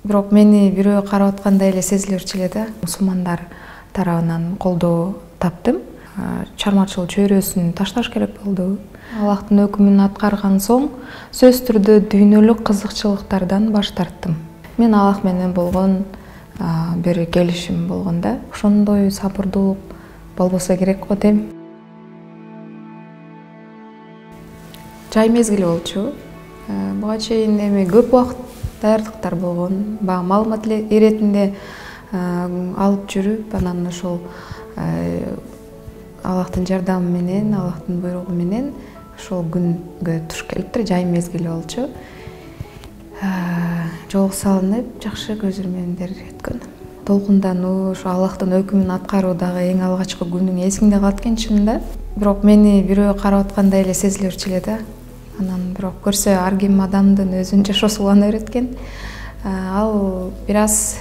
Бирок мени бирөө карап аткандай эле сезилүүчү эле да. Мусулмандар тарабынан колдоо таптым. Чармачыл чөйрөсүн ташташ керек болду. Аллахтын өкүмүн аткарган соң сөз түрдө дүйнөлүк кызыкчылыктардан баш тарттым. Мен Аллах менен болгон бир келишим болгонда, ошондой сабырдуулук болбосо керек го дейм. Жай мезгили болчу. Буга чейин эми көп убакыт даярдыктар болгон. Баягы маалымат иретинде алып жүрүп, анан ошол Аллахтын жардамы менен, Аллахтын буйругу менен ошол күнгө туш келиптир. Жай мезгили болчу. Жолго салынып, жакшы көзөрмөндөр өткөн. Толкундануу, ошо Аллахтын өкүмүн аткаруу дагы эң алгачкы күнүң эсиңде калат экен чынында. Бирок мени бирөө карап аткандай эле сезилүүчү эле да. Анан бирок көрсө ар ким адамдын өзүнүн жашоосу улана берет экен. Ал бир аз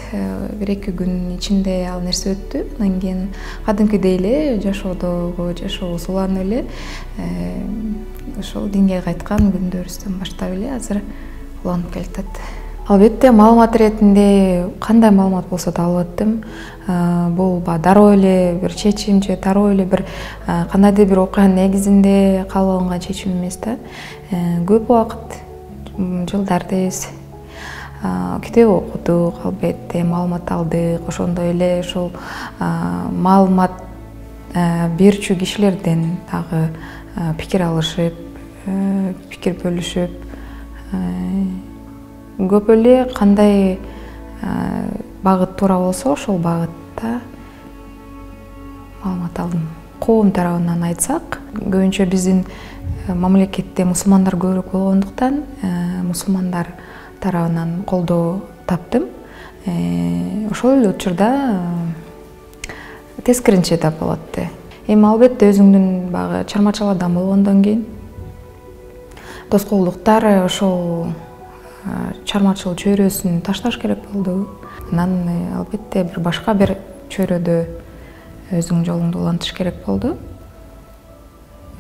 бир-эки күн ичинде ал нерсе өттү. Андан кийин кадимкидей эле жашообуз уланып эле ошол динге кайткан күндөрүбүздөн баштап эле азыр уланып келатат. Албетте маалымат иретинде кандай маалымат болсо да алып аттым. Бул дароо эле бир чечим же дароо эле бир кандайдыр бир окуянын негизинде кабыл алынган чечим эмес да. Көп убакыт жылдар дейбиз. Китеп окудук, албетте маалымат алдык. Ошондой эле ошол маалымат берүүчү кишилерден дагы пикир алышып, пикир бөлүшүп, көп эле кандай багыт туура болсо ошол багытта маалымат алдым. Коом тарабынан айтсак, көбүнчө биздин мамлекетте мусулмандар көбүрөөк болгондуктан мусулмандар тарабынан колдоо таптым. Ошол эле учурда тескеринче да болот. Эми албетте өзүңдүн баягы чармачыл адам болгондон кийин тоскоолдуктар ошол чармачыл чөйрөсүн ташташ керек болду. Анан албетте бир башка бир чөйрөдө өзүң жолуңду улантыш керек болду.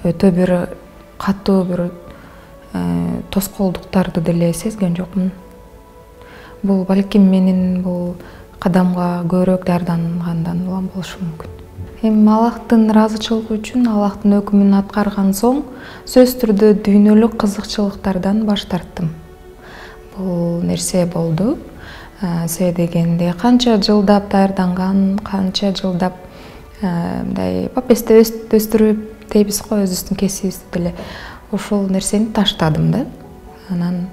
Өтө бир катуу бир тоскоолдуктарды деле сезген жокмун. Бул балким менин бул кадамга көбүрөөк даярдангандан улам болушу мүмкүн. Эми Аллахтын ыраазычылыгы үчүн Аллахтын өкүмүн аткарган соң сөз түрдө дүйнөлүк кызыкчылыктардан баш тарттым. Бул нерсе болду. Себеби дегенде канча жылдап даярданган, канча жылдап мындай папесте өстүрүп дейбиз го, өзүбүздүн кесибибизди деле. Ошол нерсени таштадым да. Анан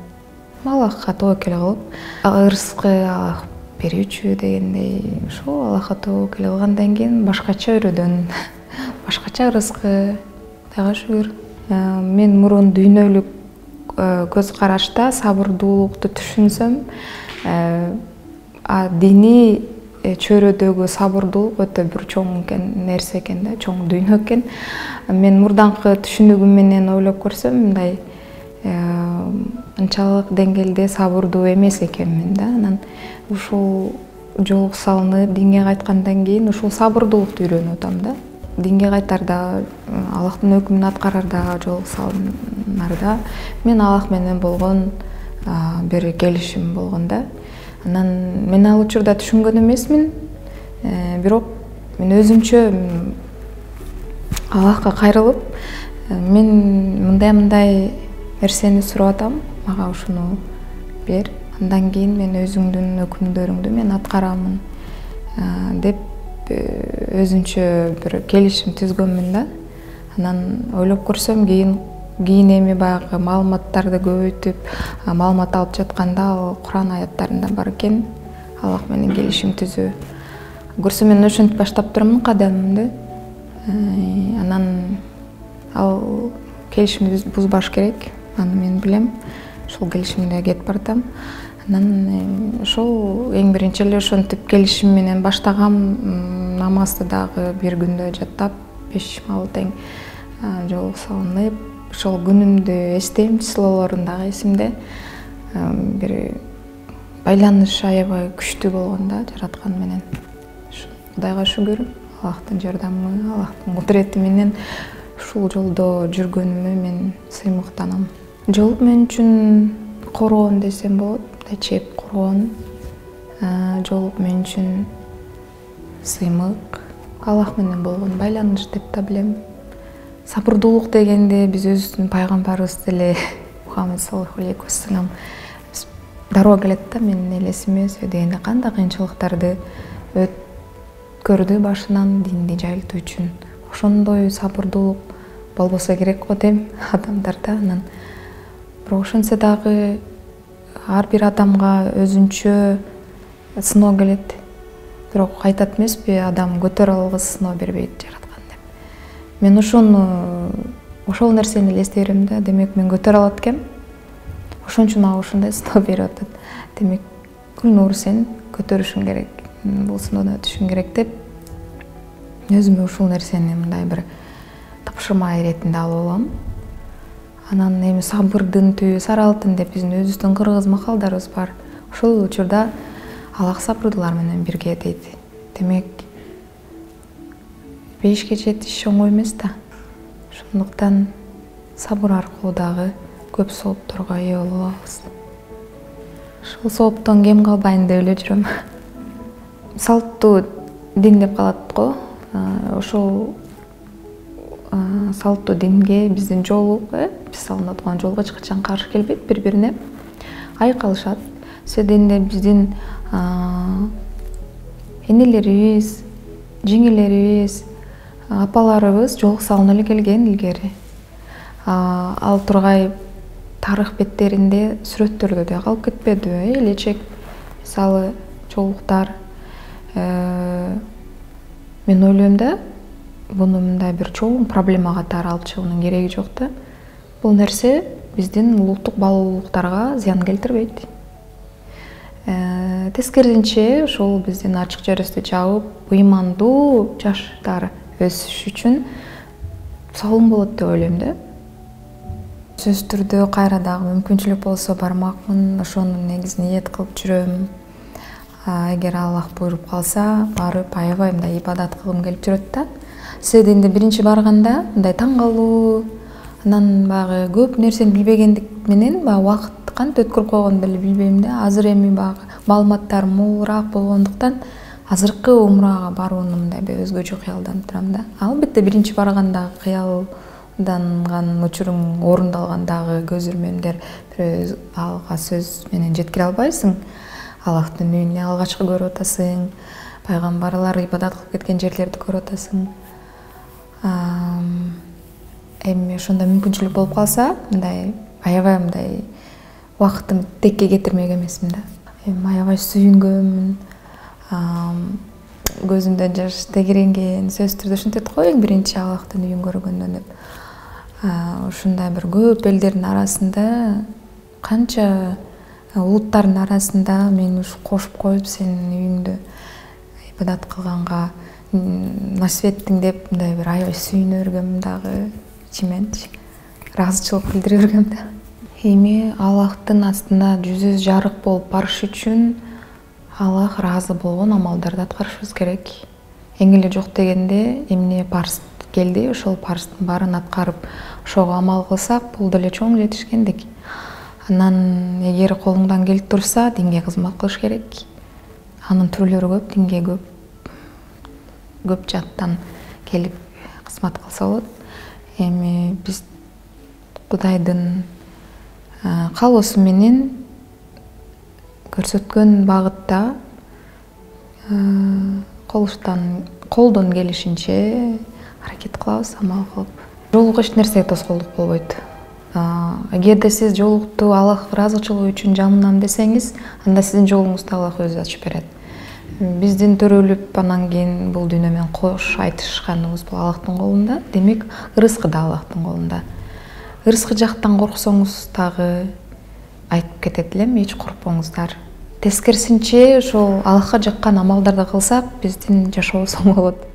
Аллахка тоокел кылып, ырыскы Аллах берүүчү дегендей, ошол Аллахка тоокел кылгандан кийин башкача өрөөдөн башкача ырыскы, Кудайга шүгүр. Мен мурун дүйнөлүк көз карашта сабырдуулукту түшүнсөм, диний чөйрөдөгү сабырдуулук өтө бир чоң нерсе экен да, чоң дүйнө экен. Мен мурдаңкы түшүнүгүм менен ойлоп көрсөм, мындай анчалык деңгээлде сабырдуу эмес экенмин да. Анан ушул жолго салынып, динге кайткандан кийин ушул сабырдуулукту үйрөнүп атам да. Динге кайтарда, Аллахтын өкүмүн аткарарда, жолго салынарда мен Аллах менен болгон бир келишим болгонда. Анан мен ал учурда түшүнгөн эмесмин. Бирок мен өзүмчө Аллахка кайрылып, мен мындай нерсени сурап атам, мага ушуну бер. Андан кийин мен өзүңдүн өкүмдөрүңдү мен аткарамын деп өзүнчө бир келишим түзгөнмүн да. Анан ойлоп көрсөм, кийин эми баягы маалыматтарды көбөйтүп, маалымат алып жатканда ал Куран аяттарында бар экен. Аллах менен келишим түзүү. Көрсөм мен ошентип баштап турмун кадамымды. Анан ал келишимди бузбаш керек. Аны мен билем. Ошол келишимде кетип бартам. Анан ошол эң биринчи эле ошентип келишим менен баштагам. Намазды дагы бир күндө жаттап, 5 маал тең жолго салынып, ошол күнүмдү эстейм, числолорун дагы эсимде. Бир байланыш аябай күчтүү болгон да жараткан менен. Кудайга шүгүр, Аллахтын жардамы, Аллахтын кудурети менен ушул жолдо жүргөнүмө мен сыймыктанам. Жол мен үчүн короон десем болот, чеп короон. Жоолук мен үчүн сыймык, Аллах менен болгон байланыш деп да билем. Сабырдуулук дегенде биз өзүбүздүн пайгамбарыбыз деле Мухаммед саллаллаху алейхи вассалам дароо келет да, менин элесиме дегенде кандай кыйынчылыктарды өткөрдү башынан динди жайылтуу үчүн. Ошондой сабырдуулук болбосо керек го дейм адамдарда. Анан бирок ошентсе дагы ар бир адамга өзүнчө сыноо келет. Бирок айтат эмеспи, адам көтөрө алгыс сыноо бербейт жараткан деп. Мен ошол нерсени элестей берем да. Демек мен көтөрө алат экем. Ошон үчүн мага ушундай сыноо берип атат. Демек Гүлнур сен көтөрүшүң керек, бул сыноодон өтүшүң керек деп өзүмө ушул нерсени мындай бир тапшырма иретинде алып алам. Анан эми сабырдын түбү сары алтын деп биздин өзүбүздүн кыргыз макалдарыбыз бар. Ошол учурда Аллах сабырдуулар менен бирге дейт. Демек бейишке жетиш оңой эмес да. Ошондуктан сабыр аркылуу дагы көп соопторго ээ боло алабыз. Ушул сооптон кем калбайын деп эле жүрөм. Салттуу дин деп калат го. Ошол салттуу динге биздин жоолук, биз салынып турган жоолго эч качан каршы келбейт, бири-бирине айкалышат. Седенде биздин энелерибиз, жеңелерибиз, апаларыбыз жоолук салына эле келген илгери. Ал тургай тарых беттеринде сүрөттөрдө да калып кетпеди. Элечек мисалы жоолуктар. Мен ойлойм да, буну мындай бир чоң проблема катары алып чыгуунун кереги жок да. Бул нерсе биздин улуттук баалуулуктарга зыян келтирбейт. Тескерисинче ошол биздин ачык жерибизди жабып, ыймандуу жаштар өсүш үчүн салым болот деп ойлойм да. Сөзсүз түрдө кайра дагы мүмкүнчүлүк болсо бармакмын, ошону негизи ниет кылып жүрөм. Эгер Аллах буйруп калса, барып аябай мындай ибадат кылгым келип жүрөт да. Седенде биринчи барганда мындай таң калуу, анан багы көп нерсени билбегендик менен баягы убакыт кантип өткөрүп койгонду деле билбейм да. Азыр эми багы маалыматтар молураак болгондуктан азыркы умрага барууну мындай бир өзгөчө кыялданып турам да. Албетте биринчи барганда кыялданган учуруң орундалгандагы көз ирмемдер бир алга сөз менен жеткире албайсың. Аллахтын үйүнү алгачкы көрүп атасың, пайгамбарлар ибадат кылып кеткен жерлерди көрүп атасың. Эми ошондой мүмкүнчүлүк болуп калса, мындай аябай мындай убакытымды текке кетирмек эмесмин да. Эми аябай сүйүнгөнмүн. Көзүмдөн жаш тегеренген, сөзсүз түрдө ушинтет го, эң биринчи Аллахтын үйүн көргөндөн деп. Ушундай бир көп элдердин арасында, канча улуттардын арасында мени ушу кошуп коюп, сенин үйүңдө ибадат кылганга насип эттиң деп мындай бир аябай сүйүнө бергем дагы, ичимен ыраазычылык билдире бергем да. Эми Аллахтын астына жүзүбүз жарык болуп барыш үчүн Аллах ыраазы болгон амалдарды аткарышыбыз керек. Эң эле жок дегенде эмне парз келди, ошол парздын баарын аткарып, ошого амал кылсак, бул деле чоң жетишкендик. Анан эгер колуңдан келип турса, динге кызмат кылыш керек. Анын түрлөрү көп, динге көп жаттан келип кызмат кылса болот. Эми биз Кудайдын каалоосу менен көрсөткөн багытта колдон келишинче аракет кылабыз, амал кылып. Жоолук эч нерсеге тоскоолдук болбойт. Эгерде сиз жоолукту Аллах ыраазычылыгы үчүн жанынам десеңиз, анда сиздин жолуңузду Аллах өзү ачып берет. Биздин төрөлүп анан кийин бул дүйнө менен кош айтышканыбыз бул Аллахтын колунда. Демек, ырыскы да Аллахтын колунда. Ырыскы жактан корксоңуз дагы айтып кетет элем, эч коркпоңуздар. Тескерисинче ошол Аллахка жаккан амалдарды кылсак, биздин жашообуз оң болот.